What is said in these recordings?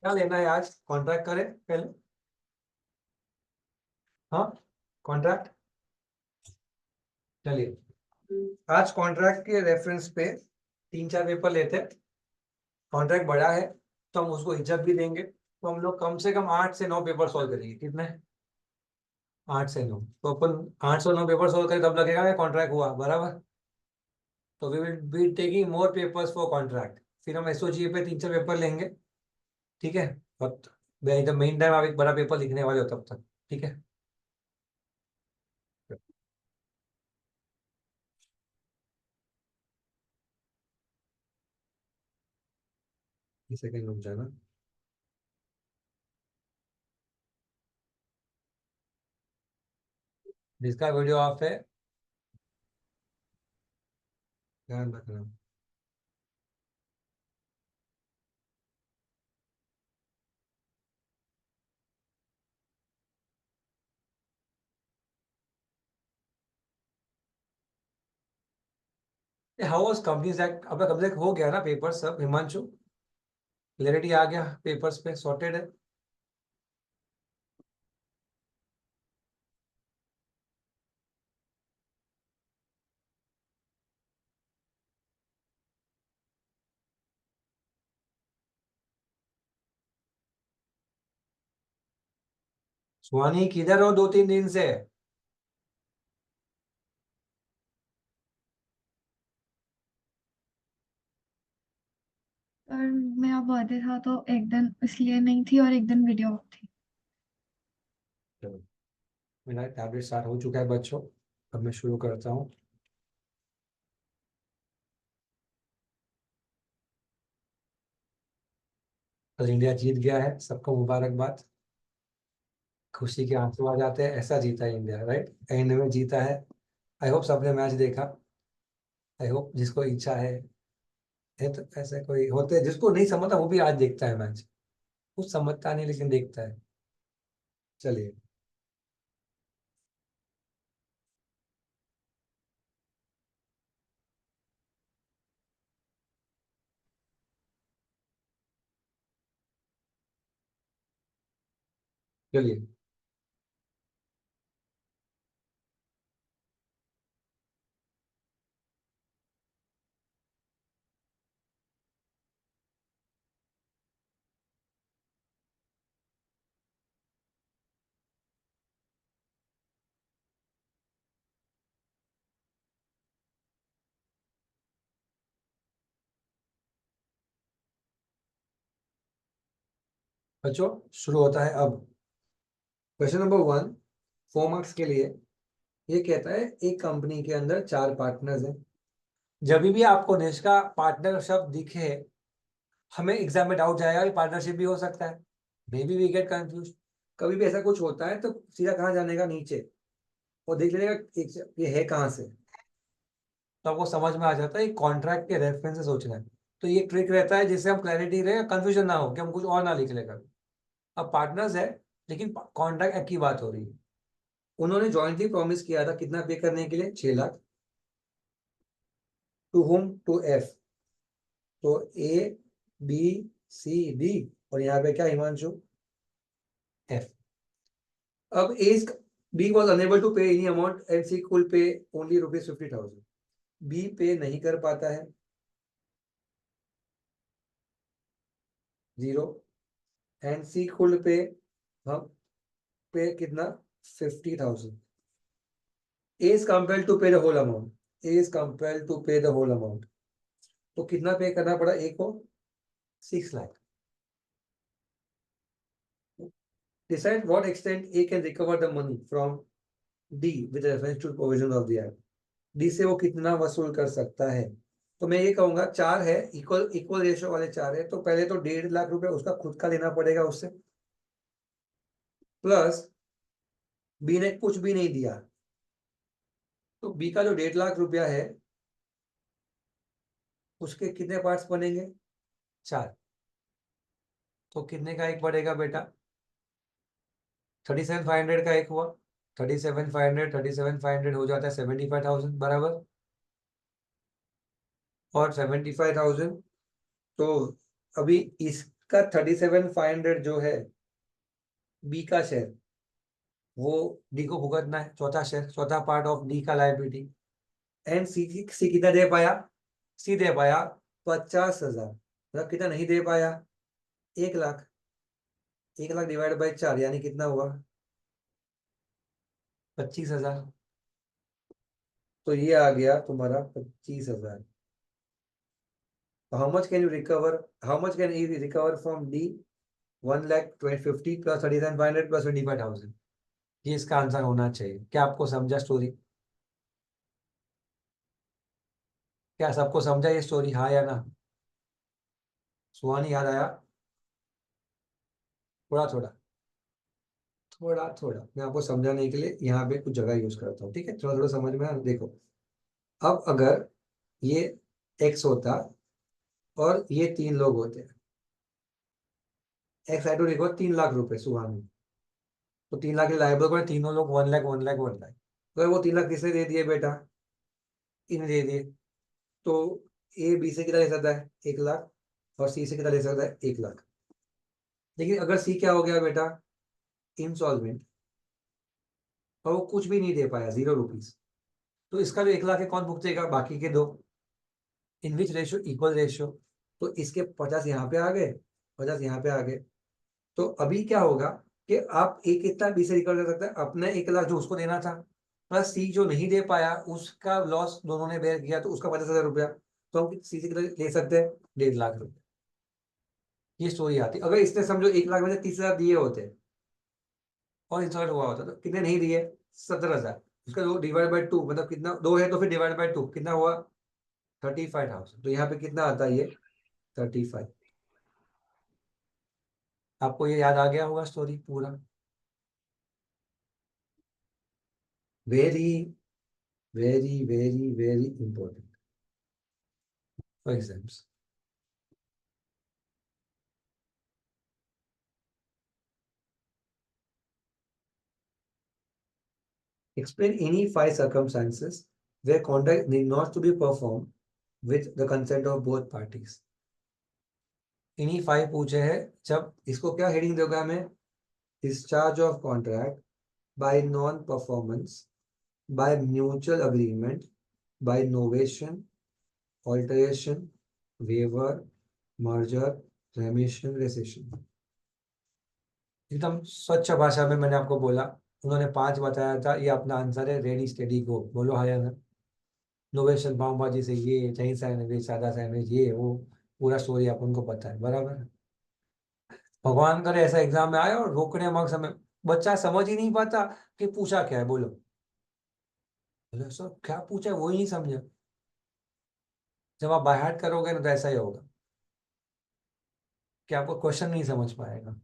क्या लेना है आज? कॉन्ट्रैक्ट करें पहले। हाँ, कॉन्ट्रैक्ट। चलिए, आज कॉन्ट्रैक्ट के रेफरेंस पे 3-4 पेपर लेते हैं। कॉन्ट्रैक्ट बड़ा है तो हम उसको इज्जत भी देंगे, तो हम लोग कम से कम 8 से 9 पेपर सॉल्व करेंगे। कितने? 8 से 9। तो अपन 8 से 9 पेपर सॉल्व करें तब लगेगा कि कॉन्ट्रैक्ट हुआ बराबर। तो we will be taking more papers for contract. फिर हम एसओजी पे 3-4 पेपर लेंगे। ठीक है। और द मेन टाइम आप एक बड़ा पेपर लिखने वाले हो तब तक। ठीक है। सेकंड रुक जाना। जिसका वीडियो ऑफ है ध्यान रखना। How was companies act? अब कब तक हो गया ना पेपर सब हिमांशु? क्लैरिटी आ गया पेपर्स पे? सॉर्टेड है? सुहानी किधर हो 2-3 दिन से? और मेरा बर्थडे था तो एक दिन इसलिए नहीं थी और एक दिन वीडियो ऑफ थी। चलो, मेरा टैबलेट स्टार्ट हो चुका है बच्चों। अब मैं शुरू करता हूँ। कल इंडिया जीत गया है, सबको मुबारकबाद। खुशी के आंसू आ जाते हैं, ऐसा जीता है इंडिया, राइट? एंड में जीता है। आई होप सबने मैच देखा। आई होप जिसको इच्छा है तो ऐसे कोई होते हैं जिसको नहीं समझता वो भी आज देखता है मैच। कुछ समझता नहीं लेकिन देखता है। चलिए। चलिए, बच्चों शुरू होता है अब। क्वेश्चन नंबर 1, 4 मार्क्स के लिए। ये कहता है एक कंपनी के अंदर 4 पार्टनर्स हैं। जब भी आपको देश का पार्टनर शब्द दिखे, हमें एग्जाम में डाउट जाएगा कि पार्टनरशिप भी हो सकता है। Maybe we get confuse. कभी भी ऐसा कुछ होता है तो सीधा कहाँ जाने का? नीचे। और देख लेने का ये है कहाँ से। तो आपको समझ में आ जाता है कॉन्ट्रैक्ट के रेफरेंस से सोचना है। तो ये ट्रिक रहता है जिससे हम क्लैरिटी रहे, कंफ्यूजन ना हो कि हम कुछ और ना लिख ले कभी। अब पार्टनर्स है लेकिन कॉन्ट्रैक्ट एक्ट की बात हो रही है। उन्होंने जॉइंटली प्रॉमिस किया था कितना पे करने के लिए? 6 lakh. Two home? Two F. तो ए, बी, सी, डी। और यहाँ पे क्या हिमांशु? एफ। अब ए, बी वॉज अनेबल टू पे एनी अमाउंट एंड सी कुल पे ओनली रुपीज 50,000। बी पे नहीं कर पाता है, 0। एंड सी कुल पे, हम पे कितना? 50,000। A is compelled to pay the whole amount. A is compelled to pay the whole amount. तो कितना पे करना पड़ा ए को? 6 lakh. Decide what extent A can recover the money from D with reference to provision of the act। D से वो कितना वसूल कर सकता है? तो मैं ये कहूंगा 4 है, इक्वल इक्वल रेशियो वाले 4 है, तो पहले तो 1.5 लाख रुपए उसका खुद का लेना पड़ेगा उससे। प्लस बी ने कुछ भी नहीं दिया, तो बी का जो 1.5 लाख रुपया है उसके कितने पार्ट्स बनेंगे? 4। तो कितने का एक पड़ेगा बेटा? 37,500 का एक हुआ। 37,500, 37,500 हो जाता है 75,000 बराबर। और 75,000, तो अभी इस का 37,500 जो है बी का शेयर, वो डी को भुगतना है, चौथा शेयर, चौथा पार्ट ऑफ डी का लायबिलिटी। एंड सी कितना दे पाया? सी दे पाया 50,000, मतलब कितना नहीं दे पाया? 1 लाख। 1 लाख डिवाइड बाई 4 यानी कितना हुआ? 25,000। तो ये आ गया तुम्हारा 25,000। How much can you recover, how much can you recover from D? 1,50,000 plus 37,500 plus 25,000। ये इसका आंसर होना चाहिए। क्या आपको समझा स्टोरी? क्या सबको समझा ये स्टोरी, हाँ या ना? सुहानी याद आया? थोड़ा थोड़ा, थोड़ा थोड़ा मैं आपको समझाने के लिए यहाँ पे कुछ जगह यूज करता हूँ, ठीक है? थोड़ा थोड़ा समझ में आया? देखो, अब अगर ये एक्स होता और ये 3 लोग होते, X I to recover 3 lakh रुपए सुहानी, तो 3 लाख के लायबल को तीनों लोग 1 लाख 1 लाख 1 लाख, तो वो 3 लाख किसने दे दिए बेटा? इन्हें दे दिए। तो ए बी से कितना ले सकता है? 1 लाख। और सी से कितना ले सकता है? 1 लाख। लेकिन अगर सी क्या हो गया बेटा? इंसॉल्वेंट, और वो कुछ भी नहीं दे पाया, 0 रुपीज, तो इसका जो 1 लाख है कौन भुगतेगा? बाकी के दो। इन विच रेशियो? Equal ratio. तो इसके 50 यहाँ पे आ गए, 50 यहाँ पे आ गए। तो अभी क्या होगा कि आप एक कितना बी से रिकवर कर सकते हैं? अपने 1 लाख जो उसको देना था, प्लस सी जो नहीं दे पाया उसका लॉस दोनों ने बेयर किया, तो उसका 50,000 रुपया। तो हम सी से कितना ले सकते हैं? 1.5 लाख रुपए। ये स्टोरी आती। अगर इसने समझो 1 लाख में से 30,000 दिए होते और इंस्टॉलमेंट हुआ होता, तो कितने नहीं दिए? 17,000। उसका दो डिवाइड बाई 2, मतलब कितना? 2 है तो फिर डिवाइड बाई 2 कितना हुआ? 35,000। तो यहाँ पे कितना आता है? ये 35। आपको ये याद आ गया होगा स्टोरी पूरा? Very very very very important for exams. Explain any 5 circumstances where contract need not to be performed with the consent of both parties. इन्हीं 5 पूछे हैं। जब इसको क्या हेडिंग दोगे हमें? Discharge of contract by non performance, by mutual agreement, by novation, alteration, waiver, merger, remission, rescission. एकदम स्वच्छ भाषा में मैंने आपको बोला। उन्होंने 5 बताया था, ये अपना आंसर है। रेडी स्टेडी गो, बोलो हाँ या ना? नोवेशन पाव भाजी से ये, चाइनीज सैंडविच, सादा सैंडविच, ये वो, पूरा स्टोरी आप उनको पता है, बराबर है? भगवान करे ऐसा एग्जाम में आए और रोकने मार्क्स हमें, बच्चा समझ ही नहीं पाता कि पूछा क्या है, बोलो बोलो सर क्या पूछा है, वो ही नहीं समझे। जब आप बाय हार्ट करोगे ना तो ऐसा ही होगा कि आपको क्वेश्चन नहीं समझ पाएगा।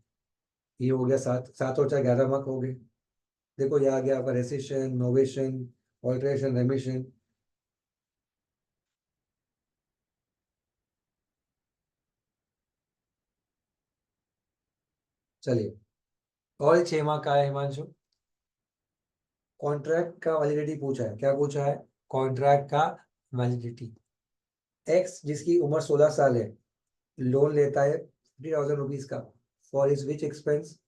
ये हो गया 7, 7 और 4 11 मार्क हो गए। देखो ये आ गया आपका रेसिशन, नोवेशन, ऑल्टरेशन, रेमिशन। चलिए, और 6 मार्क का है हिमांशु। कॉन्ट्रैक्ट का वैलिडिटी पूछा है। क्या पूछा है? कॉन्ट्रैक्ट का वैलिडिटी। एक्स जिसकी उम्र 16 साल है, लोन लेता है 50,000 रुपीज का, for is which expense?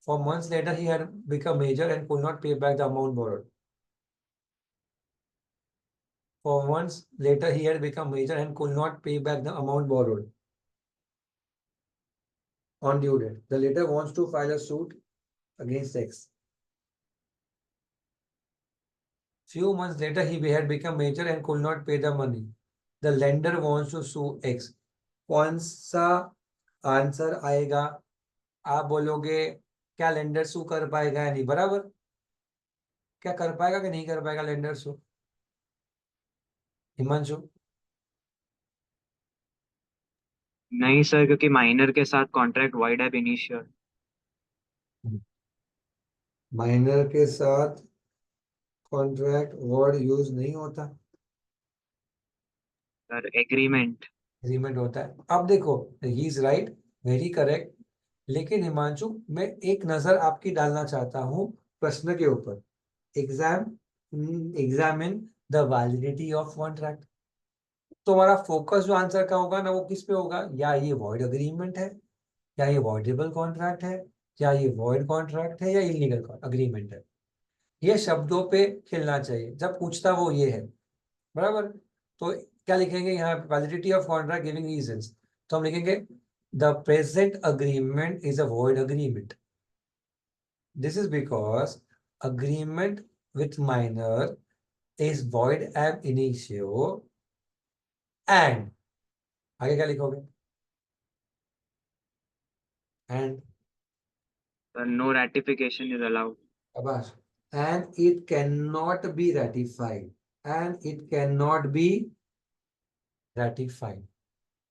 For months later he had become major and could not pay back the amount borrowed. For months later, he had become major and could not pay back the amount borrowed on due date. The lender wants to file a suit against X. Few months later, he had become major and could not pay the money. The lender wants to sue X. कौन सा answer आएगा? आप बोलोगे क्या lender सू कर पाएगा या नहीं, बराबर? क्या कर पाएगा कि नहीं कर पाएगा लेंडर सू, हिमांशु? नहीं सर, क्योंकि माइनर के साथ कॉन्ट्रैक्ट वाइड एब इनिशियल। माइनर के साथ कॉन्ट्रैक्ट वर्ड यूज नहीं होता, सर एग्रीमेंट। एग्रीमेंट होता है। अब देखो, he is right, very correct. लेकिन हिमांशु, मैं एक नजर आपकी डालना चाहता हूँ प्रश्न के ऊपर। Examine the validity of contract. तो हमारा फोकस जो आंसर का होगा ना वो किस पे होगा, या ये वॉइड अग्रीमेंट है, या ये वॉइडेबल कॉन्ट्रैक्ट है, या ये वॉइड कॉन्ट्रैक्ट है, या इलीगल अग्रीमेंट है। ये शब्दों पे खिलना चाहिए जब पूछता वो ये है, बराबर। तो क्या लिखेंगे यहाँ, validity of contract giving reasons, तो हम लिखेंगे the present agreement is a void agreement. This is because agreement with minor is void एब इनिशियो एंड, आगे क्या लिखोगे, and No ratification is allowed. Abbas, and it cannot be ratified, and it cannot be ratified,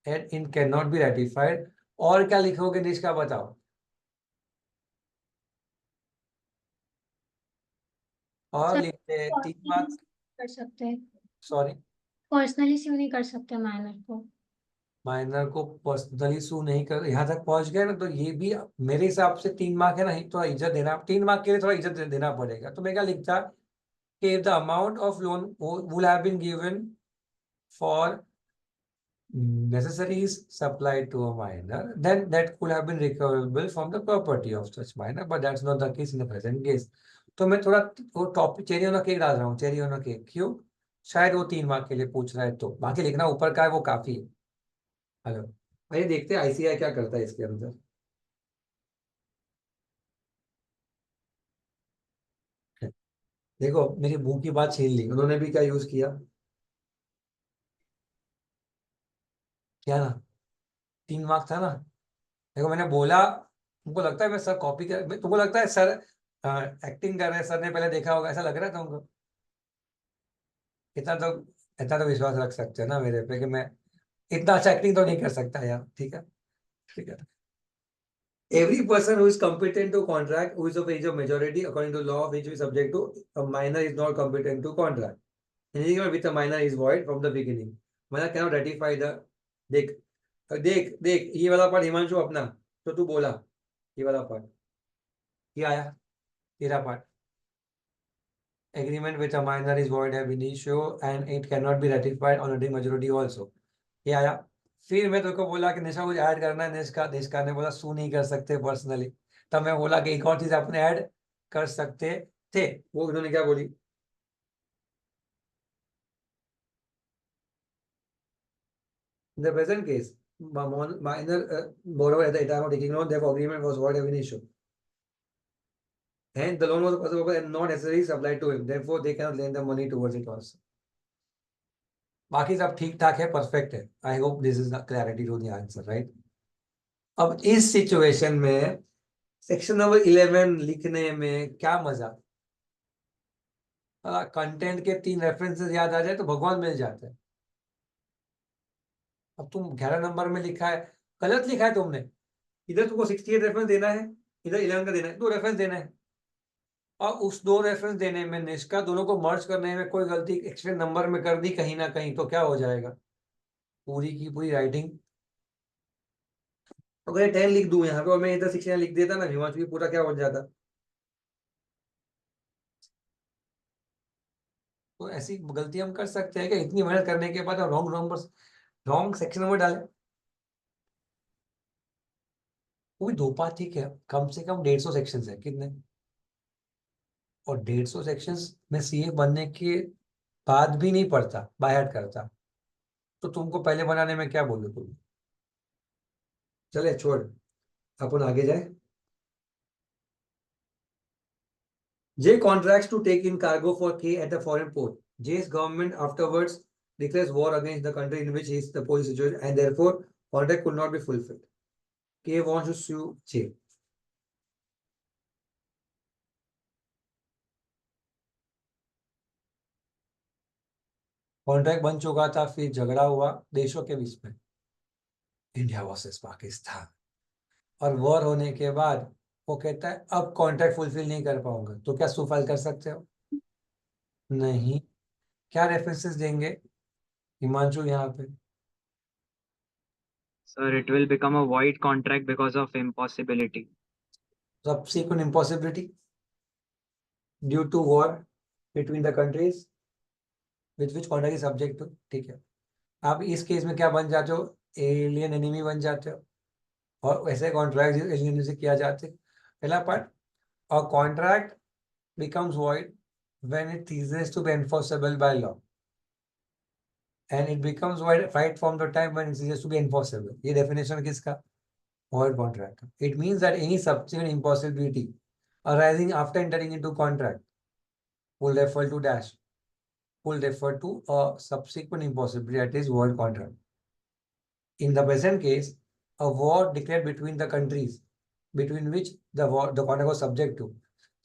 and it cannot be ratified। और क्या लिखोगे निष्का बताओ, और sir लिखते हैं 3 पर्सनली मार्क्स। कर सकते हैं, सॉरी, पर्सनली क्यों नहीं कर सकते माइनर को? माइनर को पर्सनली सू नहीं कर, यहाँ तक पहुंच गए ना, तो ये भी मेरे हिसाब से 3 मार्क है ना, थोड़ा इज्जत देना, 3 मार्क के लिए थोड़ा इज्जत देना पड़ेगा। तो मैं क्या लिखता कि the amount of loan would have been given for necessaries supplied to a minor, then that could have been recoverable from the property of such minor, but that's not the case in the present case। तो मैं थोड़ा वो topic cherry on cake डाल रहा हूँ, cherry on cake, क्यों, शायद वो 3 मार्क के लिए पूछ रहा है, तो बाकी लिखना ऊपर का है वो काफी है। हेलो, आइए देखते हैं आईसीआई क्या करता है इसके अंदर। देखो मेरी मुंह की बात छीन ली उन्होंने भी, क्या यूज किया, क्या ना, 3 मार्क था ना। देखो मैंने बोला, तुमको लगता है मैं सर कॉपी कर, तुमको लगता है सर एक्टिंग कर रहे हैं, सर ने पहले देखा होगा, ऐसा लग रहा है तुमको? इतना तो, इतना तो विश्वास रख सकते हो ना मेरे पे कि मैं इतना अच्छा एक्टिंग तो नहीं कर सकता यार, ठीक है, ठीक है। Every person who is competent to contract, who is of age of majority according to law which is subject to a minor is not competent to contract। Anything with a minor is void from the beginning। Minor cannot ratify the, देख देख देख ये वाला part Himanshu अपना, तो तू बोला ये वाला पार्ट, ये आया तेरा part, agreement with a minor is void ab initio and it cannot be ratified on a majority also, ये आया। फिर मैं तेरे को बोला कि निशा कुछ ऐड करना है, निष्का निष्का ने बोला सू नहीं कर सकते पर्सनली, तब मैं बोला कि एक और चीज अपने ऐड कर सकते थे, वो उन्होंने क्या बोली, in the present case minor borrower at the time of taking loan, therefore agreement was void ab initio and the loan was possible and not necessarily supplied to him, therefore they cannot lend the money towards it also। बाकी सब ठीक ठाक है, perfect है। I hope this is clarity to the answer, right. अब इस situation में section number 11 लिखने में क्या मजा, कंटेंट के 3 रेफरेंसेस याद आ जाए तो भगवान मिल जाते हैं। अब तुम 11 नंबर में लिखा है, गलत लिखा है तुमने, इधर तुमको 68 रेफरेंस देना है, इधर 11 का देना है, 2 रेफरेंस देना है, और उस 2 रेफरेंस देने में निष्का दोनों को मर्ज करने में कोई गलती एक्स्ट्रा नंबर में कर दी कहीं ना कहीं, तो क्या हो जाएगा, पूरी की पूरी राइटिंग। अगर 10 लिख दूं यहाँ पे और मैं इधर 69 लिख देता ना हिमांशु, भी पूरा क्या हो जाता। तो ऐसी गलती हम कर सकते हैं कि इतनी मेहनत करने के बाद हम wrong number, wrong section number डालें। वो भी 2 पार्ट ठीक है, कम से कम 150 सेक्शन है कितने, और 150 सेक्शंस में सीए बनने के बाद भी नहीं पढ़ता, बाय हार्ट करता, तो तुमको पहले बनाने में क्या बोलो तुम। चले छोड़, अपन आगे जाए। J contracts to take in cargo for K at a foreign port। J's government afterwards declares war against the country in which he is the port situation and therefore contract could not be fulfilled। K wants to sue J। Contract बन चुका था, फिर झगड़ा हुआ देशों के बीच में, India versus Pakistan, और वॉर होने के बाद वो कहता है अब कॉन्ट्रैक्ट फुलफिल नहीं कर पाऊंगा, तो क्या सू फाइल कर सकते हो? नहीं। क्या रेफरेंसेस देंगे हिमांशु यहाँ पे? Sir, it will become a void contract because of impossibility. Subsequent impossibility due to war between the countries with which contract is subject to, ठीक है। आप इस केस में क्या बन जाते हो, एलियन एनिमी बन जाते हो, और वैसे कॉन्ट्रैक्ट एलियन से किया जाते हैं। पहला part, a contract becomes void when it ceases to be enforceable by law, and it becomes void right from the time when it ceases to be enforceable. ये definition किसका, void contract. It means that any subsequent impossibility arising after entering into contract will refer to dash, will refer to a subsequent impossibility, that is void contract. In the present case, a war declared between the countries between which the contract was subject to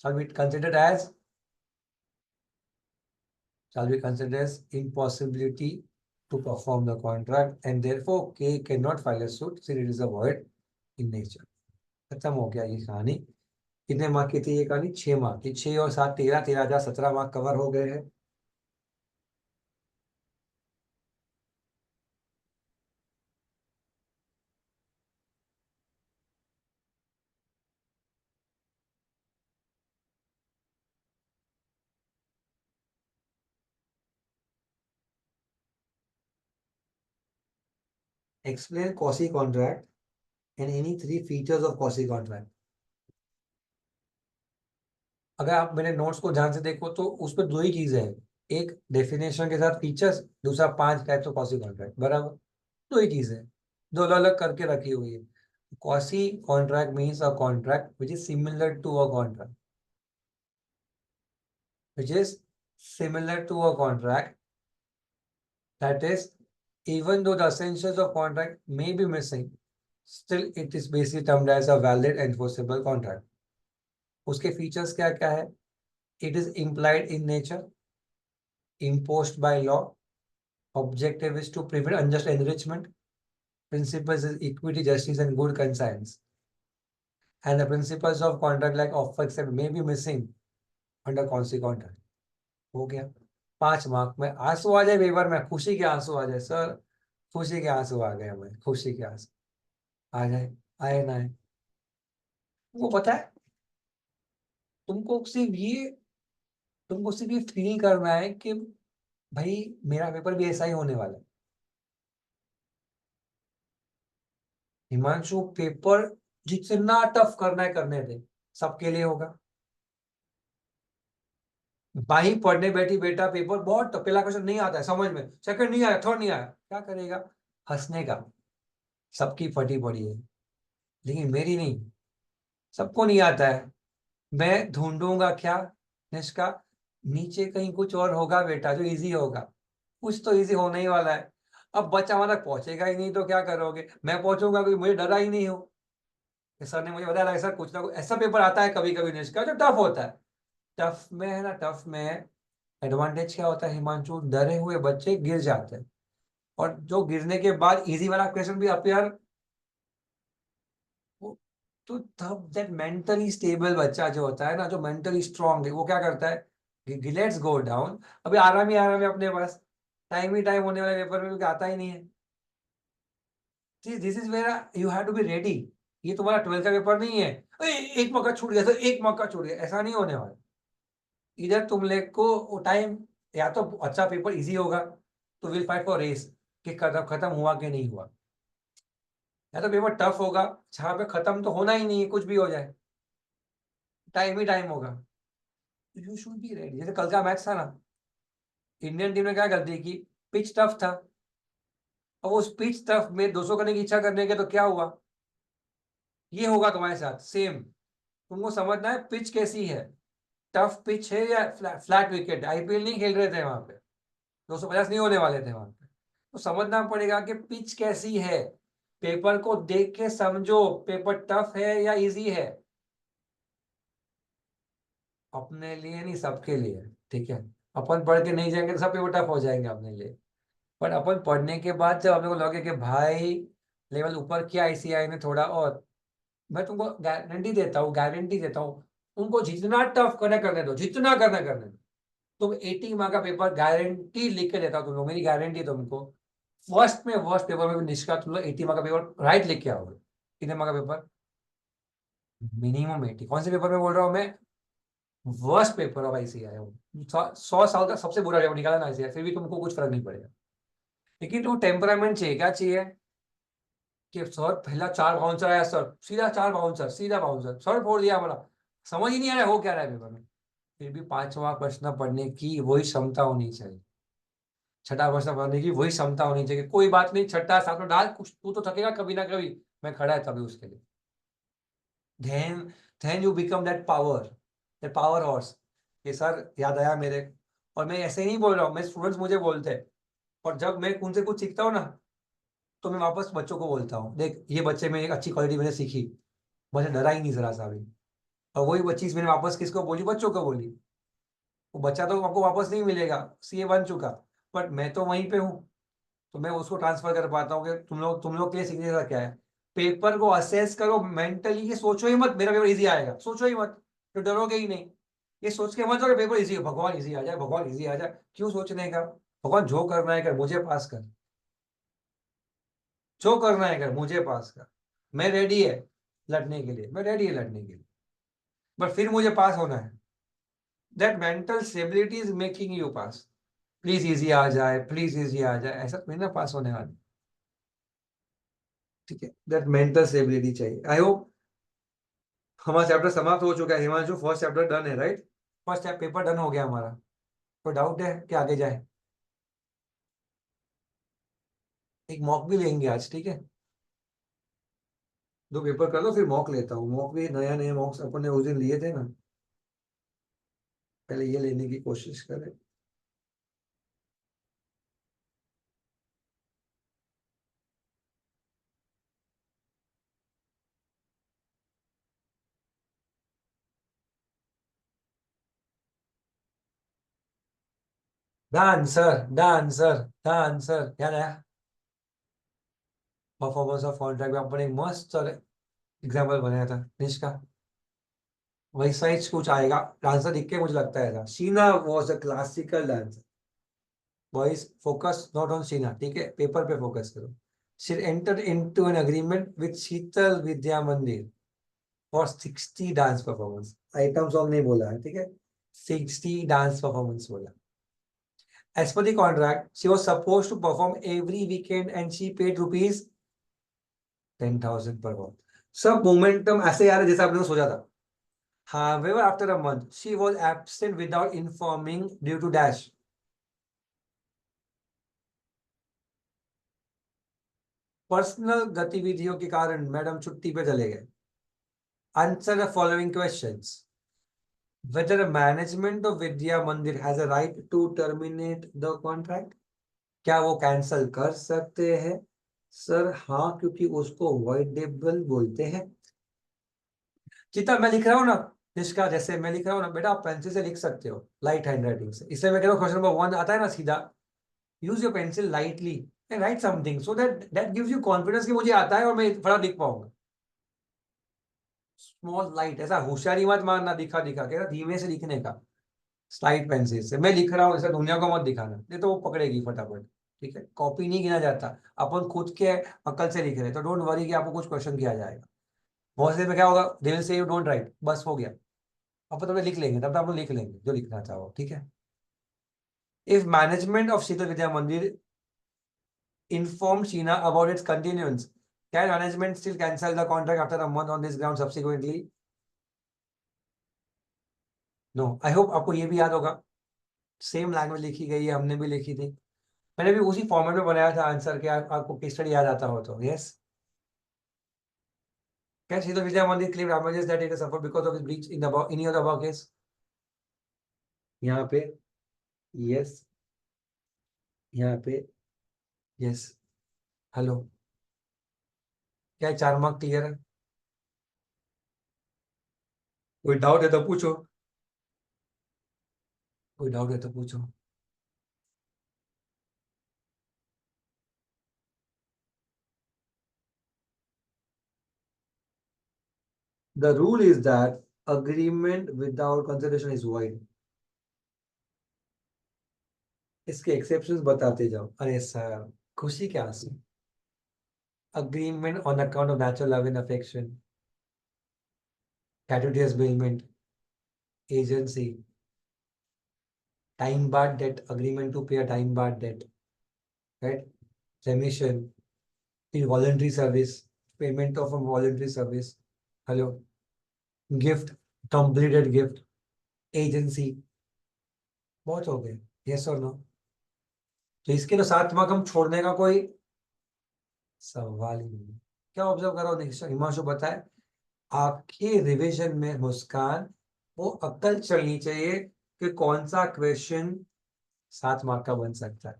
shall be considered as impossibility to perform the contract, and therefore K cannot file a suit since it is a void in nature. खत्म हो गया ये कहानी। कितने mark की थी ये कहानी? 6 मार्क की। 6 और 7 13, 13 17 मार्क कवर हो गए हैं। Explain quasi contract and any 3 features of quasi contract. अगर आप मेरे नोट्स को ध्यान से देखो तो उस पर 2 ही चीजें हैं, एक डेफिनेशन के साथ फीचर्स, दूसरा 5 टाइप्स ऑफ क्वासी कॉन्ट्रैक्ट, बराबर। 2 ही चीजें, 2 अलग अलग करके रखी हुई है। Quasi contract means a contract which is similar to a contract, which is similar to a contract, that is, even though the essentials of contract may be missing, still it is basically termed as a valid enforceable contract. उसके features क्या क्या है? It is implied in nature, imposed by law, objective is to prevent unjust enrichment, principles is equity, justice and good conscience, and the principles of contract like offer accept may be missing under quasi contract. हो गया 5 mark में। आंसू आ जाए paper में, खुशी के आंसू आ जाए सर, खुशी के आंसू आ गए हमें, खुशी के आंसू आ जाए, आए ना आए। वो पता है, तुमको सिर्फ ये तुमको सिर्फ ये फील करना है कि भाई मेरा पेपर भी ऐसा ही होने वाला है। हिमांशु, पेपर जितना टफ करना है करने दे, सबके लिए होगा। भाई पढ़ने बैठी बेटा, पेपर बहुत टफ, पहला क्वेश्चन नहीं आता है समझ में, सेकंड नहीं आया, थर्ड नहीं आया, क्या करेगा? हंसने का। सबकी फटी पड़ी है, लेकिन मेरी नहीं, सबको नहीं आता है। मैं ढूंढूंगा क्या निष्का, नीचे कहीं कुछ और होगा बेटा जो इजी होगा, कुछ तो इजी होने ही वाला है। अब बच्चा वहां तक पहुंचेगा ही नहीं तो क्या करोगे? मैं पहुंचूंगा क्योंकि मुझे डरा ही नहीं हो। सर ने मुझे बताया सर कुछ ना कुछ ऐसा पेपर आता है कभी कभी निष्का जो टफ होता है। टफ में है ना, टफ में एडवांटेज क्या होता है हिमांशु, डरे हुए बच्चे गिर जाते हैं, और जो गिरने के बाद इजी वाला क्वेश्चन भी अपियर, तो तब दैट मेंटली स्टेबल बच्चा जो होता है ना, जो मेंटली स्ट्रांग है, वो क्या करता है, लेट्स गो डाउन, अभी आराम है अपने पास, टाइम ही टाइम होने वाले पेपर में आता ही नहीं है। This is where you have to be ready. ये तुम्हारा 12th का पेपर नहीं है, एक मौका छूट गया तो एक मौका छूट गया, ऐसा नहीं होने वाला। इधर तुम लोग को टाइम, या तो अच्छा पेपर इजी होगा तो विल फाइट फॉर रेस कि खत्म हुआ कि नहीं हुआ, या तो पेपर टफ होगा जहां पे खत्म तो होना ही नहीं है, कुछ भी हो जाए, टाइम ही टाइम होगा। You should be ready. जैसे कल का मैच था ना, इंडियन टीम ने क्या गलती की, पिच टफ था, और उस पिच टफ में 200 करने की इच्छा करने के तो क्या हुआ, ये होगा तुम्हारे साथ सेम। तुमको समझना है पिच कैसी है, टफ पिच है या फ्लैट विकेट। आईपीएल नहीं खेल रहे थे वहां पे, 250 नहीं होने वाले थे वहां पे, तो समझना पड़ेगा कि पिच कैसी है। पेपर को देख के समझो, पेपर टफ है या इजी है, अपने लिए नहीं सबके लिए, ठीक है। अपन पढ़ के नहीं जाएंगे तो सब पेपर टफ हो जाएंगे अपने लिए, पर अपन पढ़ने के बाद जब अपने को लगे कि भाई लेवल ऊपर किया आईसीआई ने थोड़ा और, मैं तुमको गारंटी देता हूँ, उनको जितना टफ करने दो, जितना करने दो। तुम 80 मार्क का पेपर गारंटी लिख के देता हूँ तुम लोग, मेरी गारंटी तुमको। वर्स्ट पेपर में भी निष्का तुम लोग 80 मार्क का पेपर राइट लिख के आओगे। कितने मार्क का पेपर? मिनिमम 80। कौन से पेपर में बोल रहा हूँ मैं? वर्स्ट पेपर ऑफ आईसीआई हूँ, 100 साल का सबसे बुरा पेपर निकाला ना आईसीआई, फिर भी तुमको कुछ फर्क नहीं पड़ेगा। लेकिन वो टेम्परामेंट चाहिए, क्या चाहिए कि सर पहला 4 बाउंसर आया सर, सीधा 4 बाउंसर, सीधा बाउंसर, सर फोड़ दिया बोला, समझ ही नहीं आ रहा है हो क्या रहा है पेपर में, फिर भी 5वां प्रश्न पढ़ने की वही क्षमता होनी चाहिए, 6ठा प्रश्न पढ़ने की वही क्षमता होनी चाहिए। कोई बात नहीं, 6ठा 7वां डाल, कुछ तू तो थकेगा कभी ना कभी, मैं खड़ा है तभी उसके लिए। then you become that power horse कि सर याद आया मेरे। और मैं ऐसे ही नहीं बोल रहा हूँ, मैं स्टूडेंट्स मुझे बोलते हैं, और जब मैं उनसे कुछ सीखता हूँ ना, तो मैं वापस बच्चों को बोलता हूँ, देख ये बच्चे में एक अच्छी क्वालिटी मैंने सीखी, मुझे डरा ही नहीं जरा सा भी। और वही चीज मैंने वापस किसको बोली, बच्चों को बोली। वो बच्चा तो आपको वापस नहीं मिलेगा, सीए बन चुका, बट मैं तो वहीं पे हूँ, तो मैं उसको ट्रांसफर कर पाता हूँ कि तुम लोग के लिए सीखने का क्या है। पेपर को असेस करो मेंटली, ये सोचो ही मत मेरा पेपर इजी आएगा, सोचो ही मत, तो डरोगे ही नहीं। ये सोच के मत जाओ कि पेपर इजी हो, भगवान इजी आ जाए, भगवान इजी आ जाए, क्यों सोचने का। भगवान जो करना है कर, मुझे पास कर, जो करना है कर, मुझे पास कर। मैं रेडी है लड़ने के लिए, मैं रेडी है लड़ने के लिए, बट फिर मुझे पास होना है। That mental stability is making you pass. Please easy आ जाए, प्लीज इजी आ जाए, ऐसा नहीं ना पास होने वाला। ठीक है, दैट मेंटल स्टेबिलिटी चाहिए। आई होप हमारा चैप्टर समाप्त हो चुका है। हिमांशु फर्स्ट चैप्टर डन है, राइट? फर्स्ट पेपर डन हो गया हमारा। कोई डाउट है कि आगे जाए? एक मॉक भी लेंगे आज, ठीक है? 2 पेपर कर लो फिर मॉक लेता हूँ। मॉक भी नया नया मॉक्स अपन ने उस दिन लिए थे ना, पहले ये लेने की कोशिश करें। द आंसर याद आया। परफॉर्मेंस ऑफ कॉन्ट्रैक्ट में अपन एक मस्त एग्जाम्पल बनाया था निष्का, वैसा ही कुछ आएगा। आंसर दिख के मुझे लगता है था Sheena was a classical dancer. Boys focus not on Sheena, ठीक है? पेपर पे फोकस करो। She enter into an agreement with Sheetal Vidya Mandir for 60 dance performance. Item song नहीं बोला है, ठीक है? 60 डांस परफॉर्मेंस बोला। As per the contract, she was supposed to perform every weekend and she paid rupees 10,000 per month. सब momentum ऐसे यार जैसा आपने सोचा था। However, after a month, she was absent without informing due to dash. Personal गतिविधियों के कारण मैडम छुट्टी पे चले गए। Answer the following questions. Whether the management of Vidya Mandir has a right to terminate the contract? क्या वो cancel कर सकते हैं? सर हाँ, क्योंकि उसको वॉइडेबल बोलते हैं। चिता मैं लिख रहा हूँ ना निष्का, जैसे मैं लिख रहा हूँ ना बेटा, आप पेंसिल से लिख सकते हो, लाइट हैंड राइटिंग से। इसलिए मैं कह रहा हूँ क्वेश्चन नंबर 1 आता है ना सीधा, use your pencil lightly and right something so that that gives you confidence कि मुझे आता है और मैं फटाफट लिख पाऊंगा। स्मॉल लाइट, ऐसा होशियारी मत मारना दिखा दिखा के, धीमे से लिखने का। स्लाइड पेंसिल से मैं लिख रहा हूँ, ऐसा दुनिया को मत दिखाना, नहीं तो वो पकड़ेगी फटाफट। ठीक है, कॉपी नहीं गिना जाता, अपन खुद के अकल से लिख रहे हैं, तो डोंट वरी कि आपको कुछ क्वेश्चन किया जाएगा। बहुत से में क्या होगा, they will say you don't write, बस हो गया। अब तो लिख लेंगे, तब तो आप लोग लिख लेंगे जो लिखना चाहो, ठीक है? इफ मैनेजमेंट ऑफ शीतल विद्या मंदिर informed Sheena about its continuance, can management still cancel the contract after a month on this ground subsequently? No. I hope आपको ये भी याद होगा, सेम लैंग्वेज लिखी गई है, हमने भी लिखी थी। मैंने भी उसी फॉर्मेट में बनाया था आंसर के, आपको केस स्टडी याद आता हो तो। Yes, can Sheetal Vidya Mandir claim damages that it has suffered because of its breach in the above, any of the above case? यहाँ पे यस, यहाँ पे यस। हेलो, क्या 4 मार्क क्लियर है? कोई डाउट है तो पूछो, कोई डाउट है तो पूछो। The rule is that agreement without consideration is void. इसके एक्सेप्शंस बताते जाओ। अरे सर, खुशी के आंसू। Agreement on account of natural love and affection, gratuitous bailment, agency, time barred debt, agreement to pay a time barred debt, right? remission, voluntary service, payment of a voluntary service, hello, gift, completed gift, agency, बहुत हो गए, yes or no? तो इसके तो 7 mark हम छोड़ने का कोई सवाल ही नहीं है। क्या ऑब्जर्व करो, नेक्स्ट हिमांशु बताए, आपकी रिवीजन में मुस्कान वो अक्ल चलनी चाहिए कि कौन सा क्वेश्चन 7 मार्क का बन सकता है,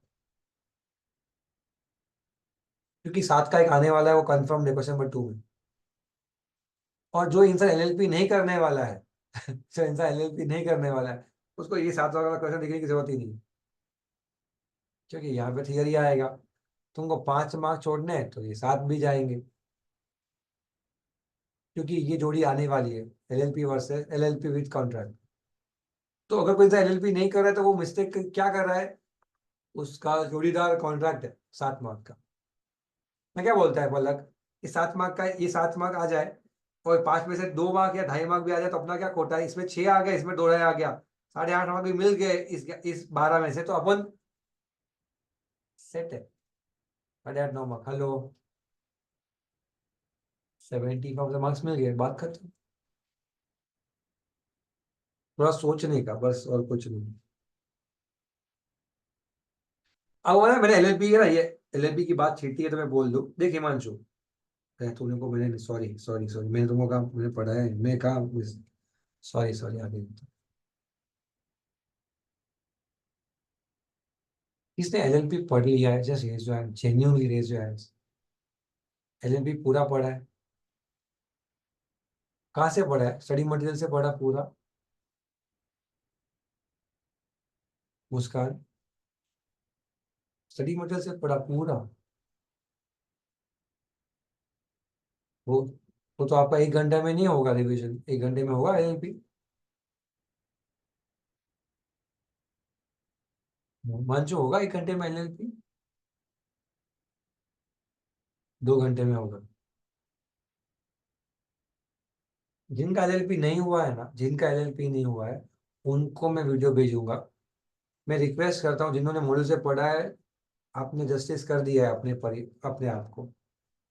क्योंकि 7 का एक आने वाला है, वो कंफर्म है क्वेश्चन नंबर 2 में। और जो इंसान एलएलपी नहीं करने वाला है जो इंसान एलएलपी नहीं करने वाला है, उसको ये 7 वाला क्वेश्चन देखने की जरूरत ही नहीं है, क्योंकि यहाँ पे थियरी आएगा, तुमको 5 मार्क छोड़ने हैं तो ये 7 भी जाएंगे, क्योंकि ये जोड़ी आने वाली है, LLP versus LLP with contract. तो अगर कोई इंसान एलएलपी नहीं कर रहा है तो वो मिस्टेक क्या कर रहा है, उसका जोड़ीदार कॉन्ट्रैक्ट है 7 मार्क का। मैं क्या बोलता है पलक, कि 7 मार्क का ये 7 मार्क आ जाए और 5 में से 2 मार्क या 2.5 मार्क भी आ जाए तो अपना क्या खोटा है, इसमें 6 आ गया, इसमें 2 आ गया, 8.5 मार्क भी मिल गए इस 12 में से, तो अपन सेट है। 8.5 9 मार्क, हेलो, 75 मार्क्स मिल गए, बात खत्म। थोड़ा सोचने का बस, और कुछ नहीं। अब वो ना मैंने एलएलपी ना, ये एलएलपी की बात छीटी है तो मैं बोल दूं, देख हिमांशु, तूने को मैंने सॉरी सॉरी सॉरी, मैंने तुमको कहा, मैंने पढ़ा है, मैं कहा, सॉरी सॉरी, आगे किसने एलएलपी पढ़ लिया है, just raise your hand, genuinely raise your hands. LLP पूरा पढ़ा है, कहाँ से पढ़ा है, स्टडी मटेरियल से पढ़ा पूरा? मुस्कान, स्टडी मटेरियल से पढ़ा पूरा? वो तो आपका 1 घंटे में नहीं होगा रिवीजन, 1 घंटे में होगा एलएलपी? मंचू होगा 1 घंटे में एलएलपी? 2 घंटे में होगा? जिनका एलएलपी नहीं हुआ है ना, जिनका एलएलपी नहीं हुआ है, उनको मैं वीडियो भेजूंगा। मैं रिक्वेस्ट करता हूँ, जिन्होंने मॉड्यूल से पढ़ा है, आपने जस्टिस कर दिया है अपने आप को।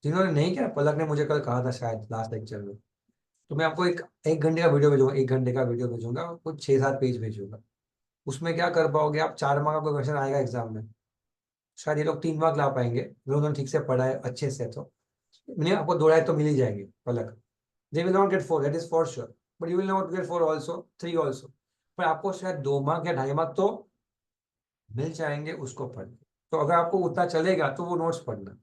जिन्होंने नहीं किया, पलक ने मुझे कल कहा था शायद लास्ट लेक्चर में, तो मैं आपको एक घंटे का वीडियो भेजूंगा, 1 घंटे का वीडियो भेजूंगा, कुछ 6 7 पेज भेजूंगा। उसमें क्या कर पाओगे आप, 4 मार्क का क्वेश्चन आएगा एग्जाम में, शायद ये लोग 3 मार्क ला पाएंगे, उन्होंने ठीक से पढ़ा है अच्छे से, तो मैंने आपको 2 तो मिल ही जाएंगे Palak. They will not get 4, that is for sure, but you will not get 4 also, 3 also, पर आपको शायद 2 मार्क या 2.5 मार्क तो मिल जाएंगे उसको पढ़ के। तो अगर आपको उतना चलेगा तो वो नोट्स पढ़ना,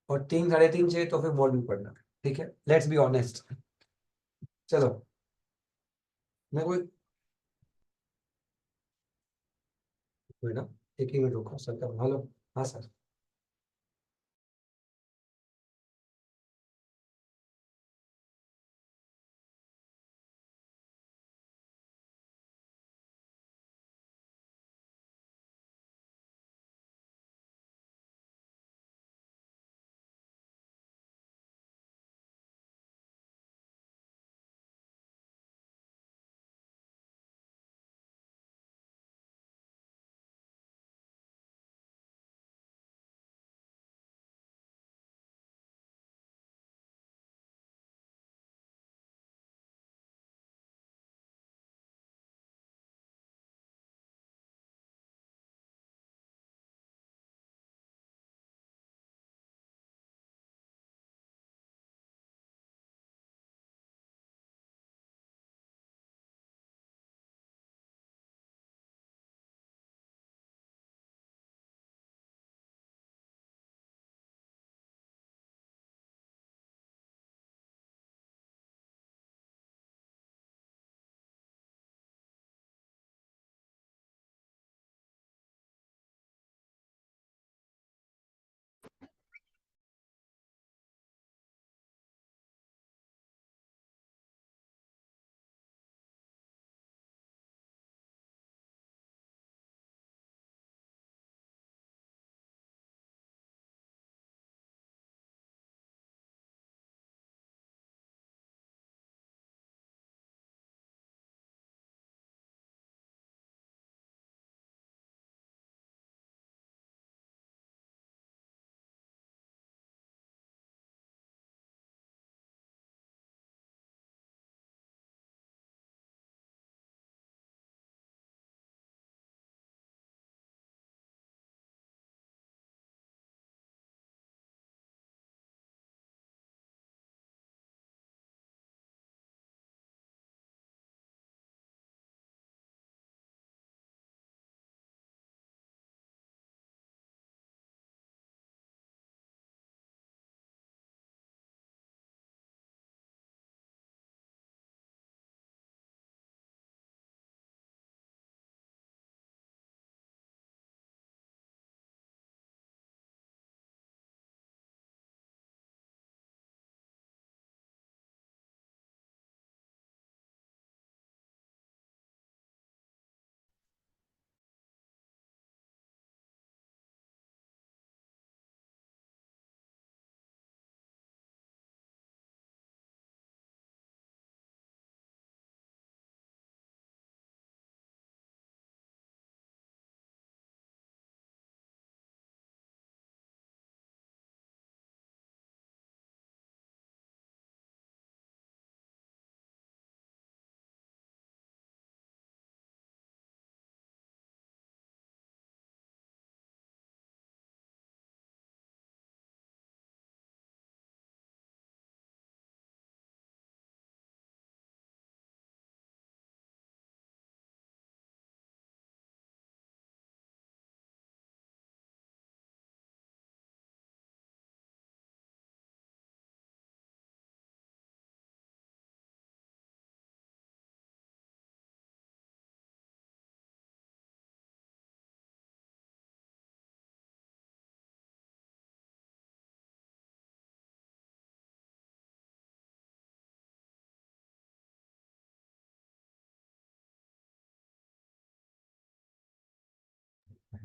और 3 साढ़े 3 चाहिए तो फिर मॉडल पढ़ना, ठीक है, लेट्स बी ऑनेस्ट। चलो, मैं कोई ना, एक ही मिनट रुको सर का, हेलो, हाँ सर।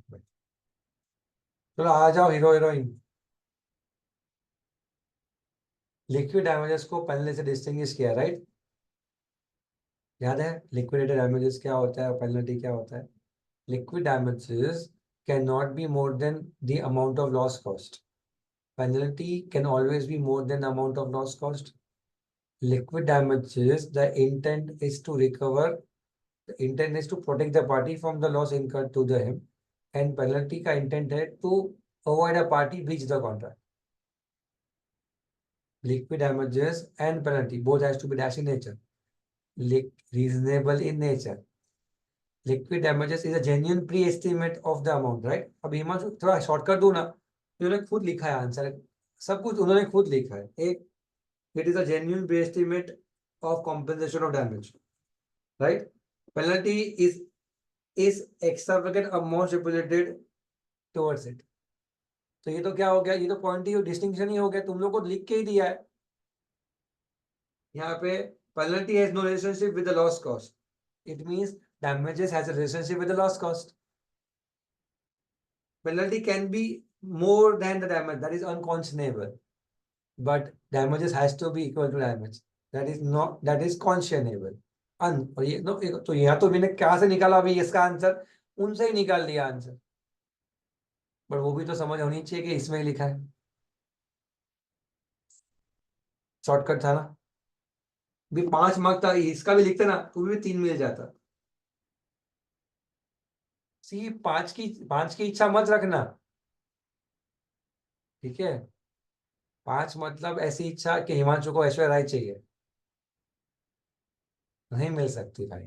चलो आ जाओ हीरो हीरोइन। लिक्विड डैमेजेस को पहले से डिस्टिंग्विश किया, राइट? याद है लिक्विडेटेड डैमेजेस क्या होता है और पेनल्टी क्या होता है? Liquid damages can not be more than the amount of loss cost. Penalty can always be more than amount of loss cost. Liquid damages, the intent is to recover, the intent is to protect the party from the loss incurred to the him, and penalty का intent है to avoid a party breach the contract. Liquid damages and penalty both has to be dash in nature, reasonable in nature. Liquid damages is a genuine pre-estimate of the amount, right? अब हिमांशु थोड़ा shortcut दूं ना, उन्होंने खुद लिखा है answer, सब कुछ उन्होंने खुद लिखा है। एक, it is a genuine pre-estimate of compensation of damage, right? Penalty is extravagant amount stipulated towards it. तो ये तो क्या हो गया, ये तो पॉइंट ही डिस्टिंक्शन ही हो गया, तुम लोग को लिख के ही दिया है यहाँ पे। penalty has no relationship with the loss cost. It means damages has a relationship with the loss cost. Penalty can be more than the damage, that is unconscionable, but damages has to be equal to damage, that is not, that is conscionable. और ये no, तो यहाँ तो मैंने क्या से निकाला अभी इसका आंसर, उनसे ही निकाल लिया आंसर, पर वो भी तो समझ होनी चाहिए कि इसमें ही लिखा है। शॉर्टकट था ना, भी 5 मार्क था, इसका भी लिखते ना तो भी 3 मिल जाता। सी 5 की इच्छा मत रखना, ठीक है? 5 मतलब ऐसी इच्छा कि हिमांशु को ऐश्वर्या राय चाहिए, नहीं मिल सकती भाई,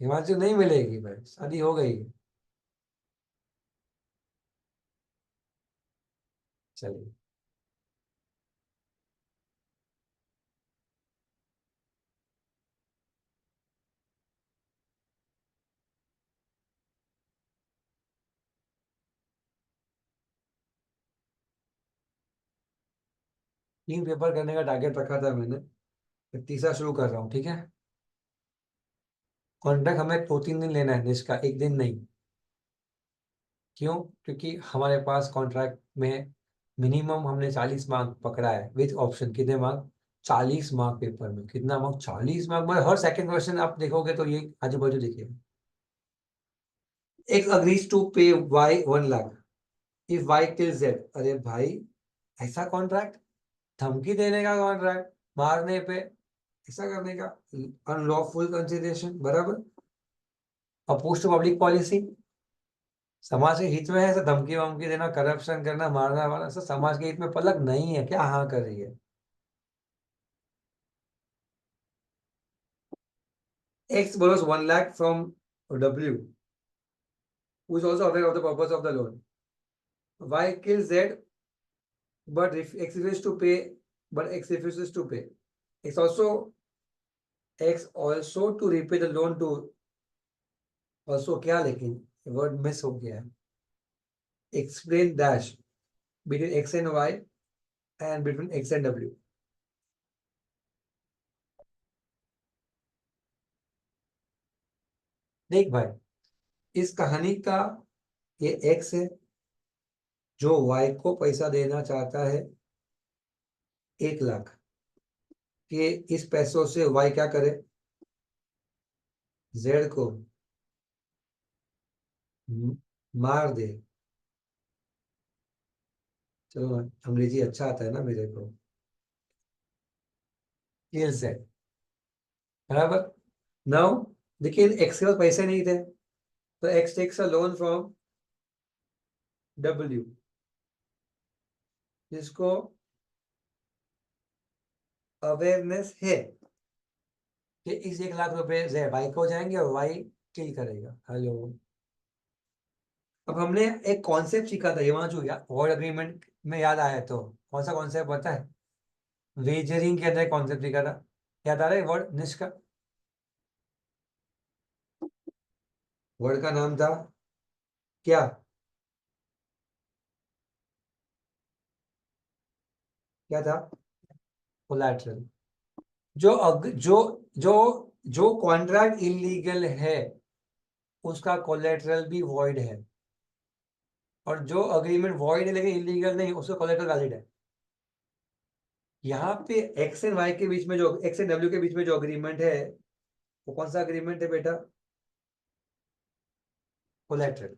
हिमांशु नहीं मिलेगी भाई, शादी हो गई। चलिए तीन पेपर करने का टारगेट रखा था मैंने, फिर तीसरा शुरू कर रहा हूँ, ठीक है? कॉन्ट्रैक्ट हमें 2-3 दिन लेना है निष्का, एक दिन नहीं। क्यों? क्योंकि हमारे पास कॉन्ट्रैक्ट में मिनिमम हमने 40 मार्क पकड़ा है विद ऑप्शन। कितने मार्क? 40 मार्क पेपर में। कितना मार्क? 40 मार्क। मतलब हर सेकंड क्वेश्चन आप देखोगे तो ये आजू बाजू देखिए, X agrees to pay Y 1 lakh if Y till Z. अरे भाई ऐसा कॉन्ट्रैक्ट, धमकी देने का कॉन्ट्रैक्ट, मारने पे ऐसा करने का, अनलॉफुल कंसिडरेशन, बराबर। अपोज टू पब्लिक पॉलिसी, समाज के हित में है, ऐसा धमकी वमकी देना, करप्शन करना, मारना वारना, सब समाज के हित में पलक नहीं है क्या? हाँ कर रही है। X borrows 1 lakh from W, who is also aware of the purpose of the loan. Y kills Z, but if X refuses to pay, X also to repay the loan to, also क्या, लेकिन word miss हो गया है। Explain dash between X and Y and between X and W. देख भाई, इस कहानी का ये X है जो Y को पैसा देना चाहता है 1 लाख, कि इस पैसों से Y क्या करे? Z को मार दे। चलो अंग्रेजी अच्छा आता है ना मेरे को। किल Z, बराबर। नाउ देखिए X के पास पैसे नहीं थे, तो X takes a loan from W, जिसको अवेयरनेस है कि इस 1 लाख रुपए Z Y को जाएंगे और Y किल करेगा। हेलो, अब हमने एक कॉन्सेप्ट सीखा था हिमांशु, वॉइड अग्रीमेंट में, याद आया तो कौन सा कॉन्सेप्ट पता है? वेजरिंग के अंदर कॉन्सेप्ट सीखा था, याद आ रहा है वर्ड निष्का? वर्ड का नाम था क्या? क्या था? कोलैटरल। जो कॉन्ट्रैक्ट इलीगल है उसका कोलैटरल भी वॉइड है। और जो अग्रीमेंट वॉइड है लेकिन इलीगल नहीं, उसका कोलेटरल वैलिड है। यहाँ पे एक्स एंड वाई के बीच में जो एक्स एंड डब्ल्यू के बीच में जो अग्रीमेंट है वो कौन सा अग्रीमेंट है बेटा? कोलेटरल।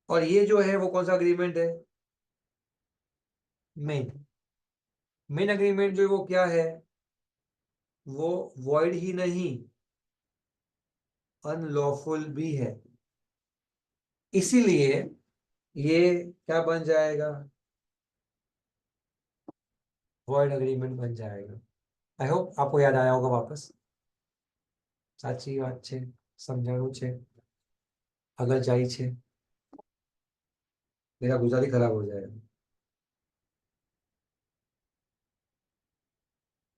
और ये जो है वो कौन सा अग्रीमेंट है? मेन। मेन अग्रीमेंट जो है वो क्या है? वो वॉइड ही नहीं, अनलॉफुल भी है। इसीलिए ये क्या बन जाएगा? वॉइड अग्रीमेंट बन जाएगा। आई होप आपको याद आया होगा वापस। સાચી વાત છે, સમજાણું છે, આગળ જાય છે। मेरा गुजारी खराब हो जाएगा।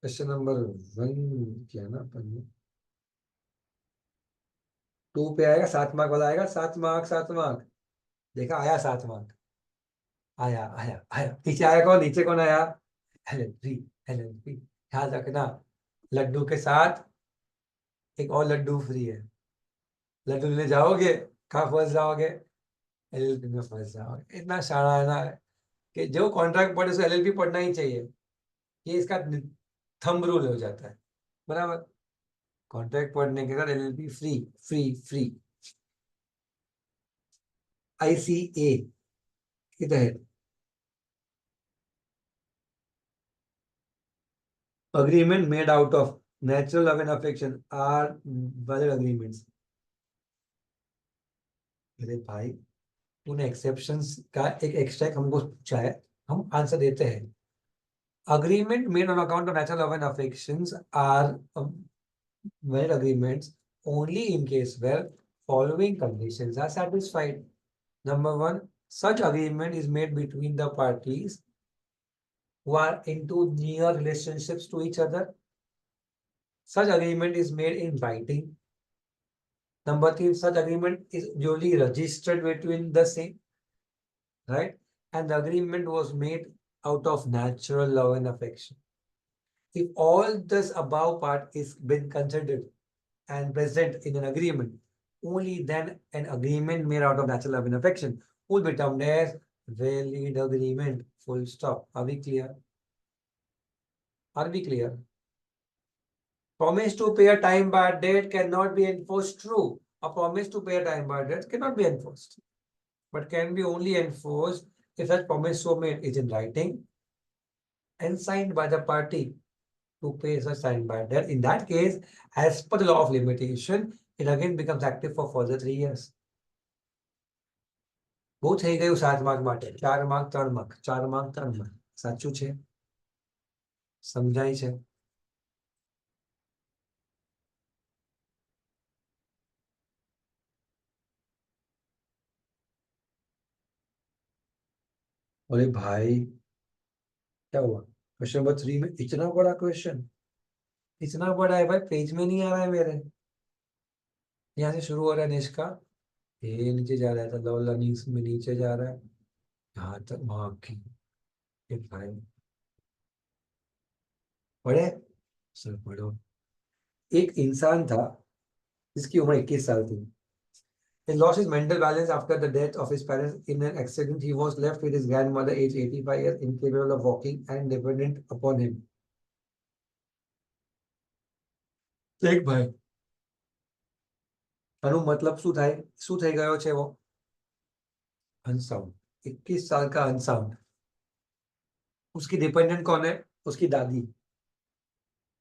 क्वेश्चन नंबर 1 किया ना अपन ने। 2 पे आएगा, 7 मार्क वाला आएगा। 7 मार्क, 7 मार्क। देखा, आया 7 मार्क। आया आया आया। नीचे आया कौन? नीचे कौन आया? LLP। LLP याद रखना, लड्डू के साथ एक और लड्डू फ्री है। लड्डू लेने जाओगे, कहाँ फंस जाओगे? LLP में फंस जाओगे। इतना शाना है कि जो कॉन्ट्रैक्ट पढ़े उसे LLP पढ़ना ही चाहिए। ये इसका थंब रूल हो जाता है, बराबर। कॉन्ट्रैक्ट पढ़ने के बाद LLP free free free. ICA के तहत agreement made out of natural love and affection are valid agreements। अरे भाई, तूने एक्सेप्शंस का एक एक्स्ट्रैक्ट हमको पूछा है, हम आंसर देते हैं। agreement made on account of natural love and affections are valid agreements only in case where following conditions are satisfied। Number 1, such agreement is made between the parties who are into near relationships to each other। Such agreement is made in writing। Number 3, such agreement is duly registered between the same, right? And the agreement was made out of natural love and affection। If all this above part is been considered and present in an agreement, only then an agreement made out of natural love and affection will be termed as valid agreement। Full stop। Are we clear? Are we clear? Promise to pay a time barred debt cannot be enforced. True. A promise to pay a time barred debt cannot be enforced, but can be only enforced if that promise so made is in writing and signed by the party to pay such time barred debt। In that case, as per the law of limitation, it again becomes active for further 3 years। બહુ થઈ ગયું 7 mark માટે। 4 mark 3 mark, 4 mark 3 mark. સાચું છે? સમજાય છે? अरे भाई, क्या हुआ? क्वेश्चन नंबर 3 में इतना बड़ा क्वेश्चन, इतना बड़ा है भाई, पेज में नहीं आ रहा है मेरे। यहाँ से शुरू हो रहा है निष्का, ये नीचे जा रहा है, तो लर्निंग्स में नीचे जा रहा है, यहाँ तक मार्क की। ये भाई पढ़े, सर पढ़ो। एक इंसान था जिसकी उम्र 21 साल थी। He lost his mental balance after the death of his parents in an accident। He was left with his grandmother, aged 85 years, incapable of walking and dependent upon him। देख भाई, આનું મતલબ શું થાય? શું થઈ ગયો છે वो? अनसाउंड। 21 साल का अनसाउंड। उसकी डिपेंडेंट कौन है? उसकी दादी,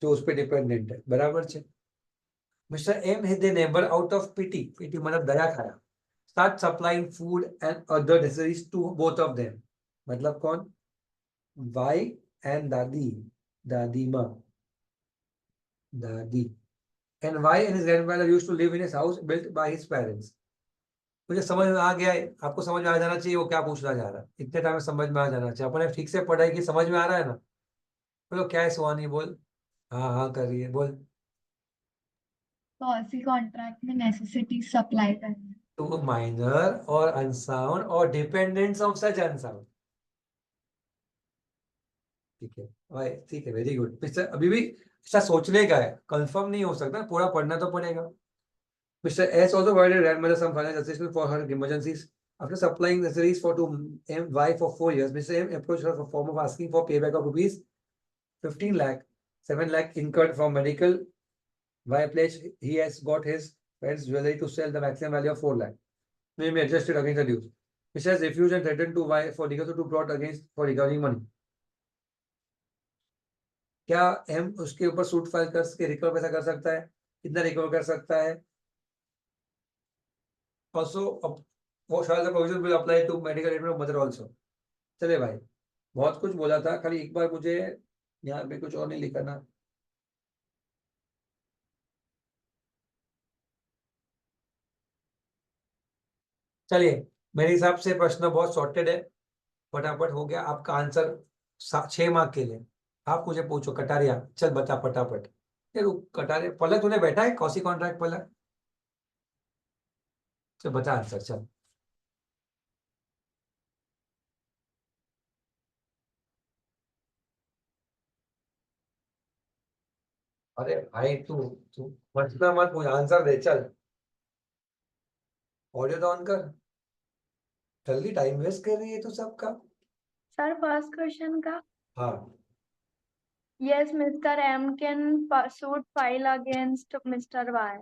जो उस पर डिपेंडेंट है, बराबर है। Mr. M hid the neighbor out of pity। pity मतलब दया खाया। Start supplying food and other necessaries to both of them। मतलब कौन? Y and दादी, दादी माँ, दादी। And Y and his grandfather used to live in his house built by his parents। मुझे समझ में आ गया है, आपको समझ में आ जाना चाहिए वो क्या पूछना चाह रहा है। इतने टाइम में समझ में आ जाना चाहिए। अपने ठीक से पढ़ाई की, समझ में आ रहा है ना? बोलो क्या है सुहानी, बोल। हाँ हाँ कर रही है, बोल। पॉलिसी कॉन्ट्रैक्ट में नेसेसिटी सप्लाई करना। टू माइनर और अनसाउंड और डिपेंडेंस ऑफ सच अनसाउंड। ठीक है भाई, ठीक है, वेरी गुड। मिस्टर अभी भी ऐसा सोचने का है, कंफर्म नहीं हो सकता, पूरा पढ़ना तो पड़ेगा। Mister S also provided grandmother some financial assistance for her emergencies. After supplying necessaries for to Y for 4 years, Mr. M approached her for form of asking for payback of rupees 15 lakh, 7 lakh incurred from medical. Y pledged he has got his friend's jewelry to sell the maximum value of 4 lakh. May be adjusted against the dues. Mr. has refused and threatened to Y for legal to brought against for recovering money. क्या M उसके ऊपर suit file करके recover पैसा कर सकता है? कितना recover कर सकता है? Also, वो shall the provision will apply to medical treatment of mother also. चले भाई, बहुत कुछ बोला था, खाली एक बार मुझे यहाँ पे कुछ और नहीं लिखा ना। चलिए, मेरे हिसाब से प्रश्न बहुत सॉर्टेड है, फटाफट हो गया आपका आंसर 6 मार्क के लिए। आप मुझे पूछो कटारिया, चल बता फटाफट। कटारिया पलक तूने बैठा है कौसी कॉन्ट्रैक्ट पलक? चल बता आंसर चल। अरे भाई तू तू मतना मत, मुझे आंसर दे चल। ऑडियो तो ऑन कर, जल्दी टाइम वेस्ट कर रही है तू सबका। सर फर्स्ट क्वेश्चन का हाँ, yes Mr. M can suit file against Mr. Y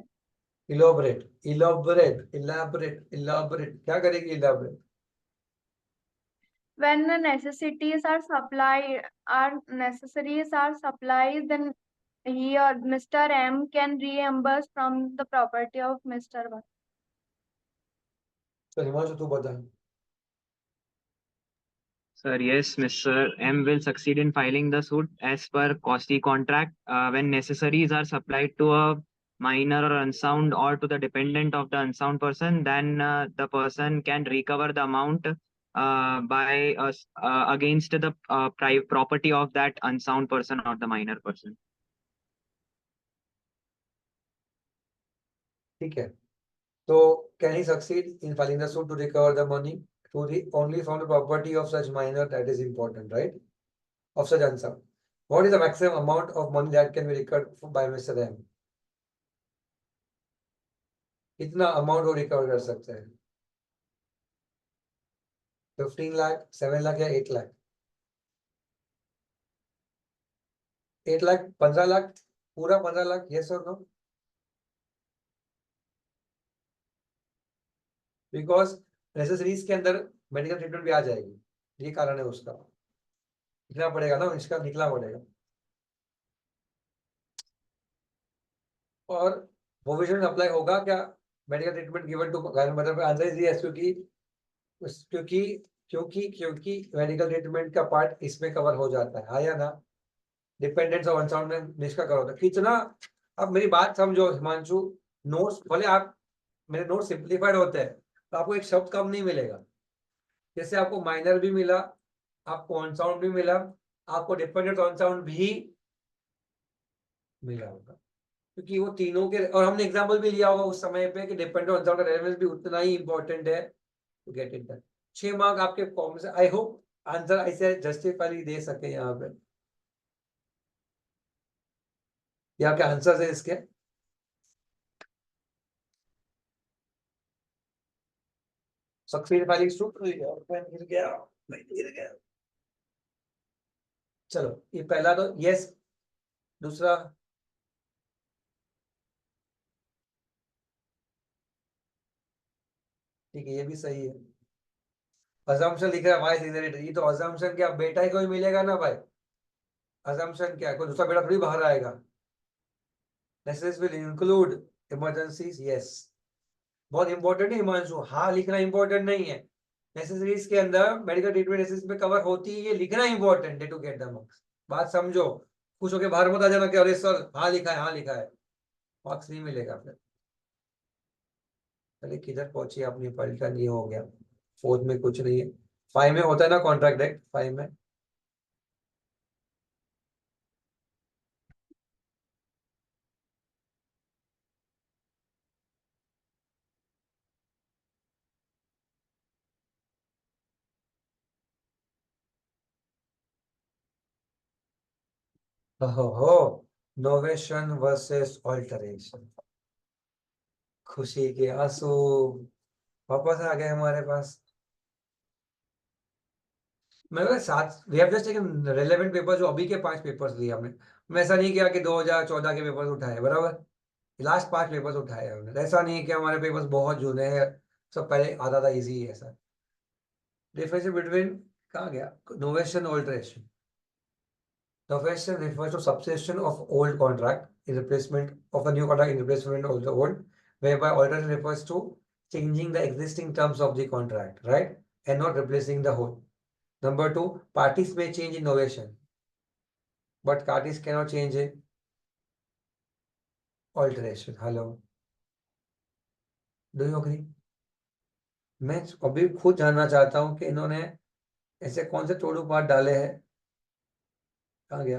elaborate elaborate elaborate elaborate, क्या करेगी elaborate? when the necessities are supplied then he or Mr. M can reimburse from the property of Mr. Y. तो हिमांशु तू बता। Sir, yes, Mr. M will succeed in filing the suit as per costly contract when necessaries are supplied to a minor or unsound or to the dependent of the unsound person, then the person can recover the amount by against the property of that unsound person or the minor person. ठीक है, तो can he succeed in filing the suit to recover the money to the only from the property of such minor, that is important, right? Of such unsound. What is the maximum amount of money that can be recovered by Mr. M? कितना amount वो recover कर सकते हैं? 15 लाख, 7 लाख या 8 लाख? 8 लाख, 15 लाख, पूरा 15 lakh, yes और no? Because necessaries के अंदर मेडिकल ट्रीटमेंट भी आ जाएगी, ये कारण है उसका। लिखना पड़ेगा ना, इसका निकला पड़ेगा। और प्रोविजन अप्लाई होगा क्या medical treatment given to mother? Answer is yes, क्योंकि क्योंकि क्योंकि मेडिकल ट्रीटमेंट का पार्ट इसमें कवर हो जाता है, आया ना? डिपेंडेंस ऑफ अनसाउंड में निष्का कवर होता है कितना। अब मेरी बात समझो हिमांशु, नोट्स भले आप मेरे नोट सिंप्लीफाइड होते हैं तो आपको एक शब्द कम नहीं मिलेगा। जैसे आपको माइनर भी मिला, आपको अनसाउंड भी मिला, आपको डिपेंडेंट अनसाउंड भी मिला होगा, क्योंकि वो तीनों के, और हमने एग्जांपल भी लिया होगा उस समय पे कि डिपेंडेंट अनसाउंड का रेलेवेंस भी उतना ही इंपॉर्टेंट है to get it done. 6 mark आपके फॉर्म से। आई होप आंसर ऐसे जस्टिफाई दे सके यहाँ पे। यहाँ के आंसर है इसके। सक्सीड फाइलिंग सूट गिर गया, नहीं गिर गया। चलो ये पहला तो यस, दूसरा ठीक है, ये भी सही है। अजम्पशन लिख रहा है वाइस इनहेरिटेड, ये तो अजम्पशन क्या, बेटा ही कोई मिलेगा ना भाई। अजम्पशन क्या, कोई दूसरा बेटा थोड़ी बाहर आएगा। Necessities will include emergencies, yes. बहुत इंपॉर्टेंट है हिमांशु, हाँ लिखना इंपॉर्टेंट नहीं है। नेसेसरीज के अंदर मेडिकल ट्रीटमेंट नेसेसिटीज में कवर होती है, ये लिखना इंपॉर्टेंट है टू गेट द मार्क्स। बात समझो, खुश होके बाहर मत आ जाना कि अरे सर हाँ लिखा है, हाँ लिखा है, मार्क्स नहीं मिलेगा फिर। चलिए किधर पहुंची अपनी परीक्षा, नहीं हो गया। 4 में कुछ नहीं है, 5 में होता है ना कॉन्ट्रैक्ट एक्ट, 5 में। हो नोवेशन वर्सेस ऑल्टरेशन, खुशी के आंसू वापस आ गए हमारे पास। मैं सात we have just taken relevant paper, जो अभी के 5 पेपर्स लिए हमने। मैं ऐसा नहीं किया कि 2014 के पेपर्स उठाए, बराबर। लास्ट 5 पेपर्स उठाए हमने, ऐसा नहीं कि हमारे पेपर्स बहुत जूने हैं, सब पहले आता था, इजी है ऐसा। डिफरेंस बिटवीन, कहाँ गया, novation alteration. Novation refers to substitution of old contract in replacement of a new contract in replacement of the old, whereby alteration refers to changing the existing terms of the contract, right? And not replacing the whole. Number 2, parties may change in novation, but parties cannot change in alteration. Hello. Do you agree? मैं अभी खुद जानना चाहता हूं कि इन्होंने ऐसे कौन से तोड़ू पाठ डाले हैं। कहाँ गया,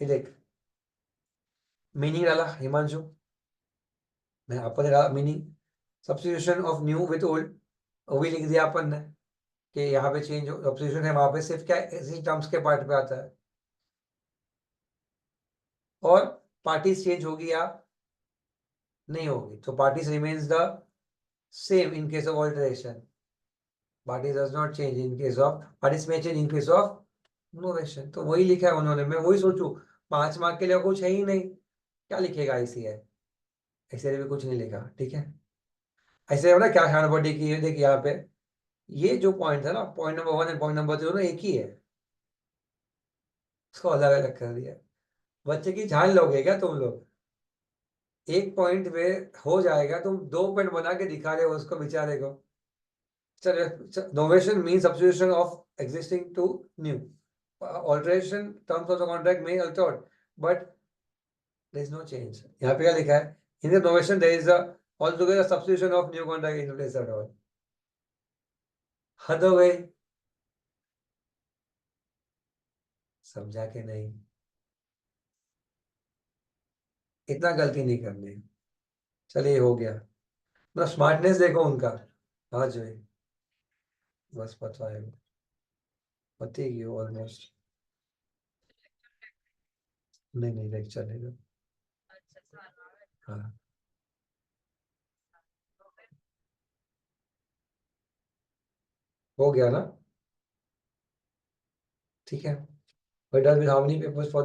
ये देख, मीनिंग डाला हिमांशु, मैं आपको डाला meaning, substitution of new with old, वो भी लिख दिया अपन ने कि यहाँ पे चेंज सब्स्टिट्यूशन है, वहां पे सिर्फ क्या इसी टर्म्स के पार्ट पे आता है। और पार्टीज चेंज होगी या नहीं होगी, तो parties remains the same in case of alteration, parties does not change in case of, parties में change in case of novation. तो वही लिखा है उन्होंने, मैं वही सोचू 5 मार्क के लिए कुछ है ही नहीं, क्या लिखेगा इसी है, ऐसे भी कुछ नहीं लिखा, ठीक है। ऐसे है ना, क्या खानपट्टी की है, देख यहाँ पे ये जो पॉइंट है ना, point number 1 and point number 2 ना एक ही है, उसको अलग अलग कर दिया। बच्चे की जान लोगे क्या तुम लोग, एक पॉइंट पे हो जाएगा, तुम 2 पॉइंट बना के दिखा रहे हो उसको बेचारे को। चलो, novation mean substitution of existing to new, alteration terms of the contract में altered, but there is no change. यहाँ पे क्या लिखा है, in the novation there is a altogether substitution of new contract in place at all। हद हो गई, समझा के नहीं, इतना गलती नहीं करनी। चलिए हो गया ना, स्मार्टनेस देखो उनका, आज में बस पता है, पति की ऑलमोस्ट, नहीं लेक्चर लेगा, हाँ हो गया ना, ठीक है। But does with how many papers for the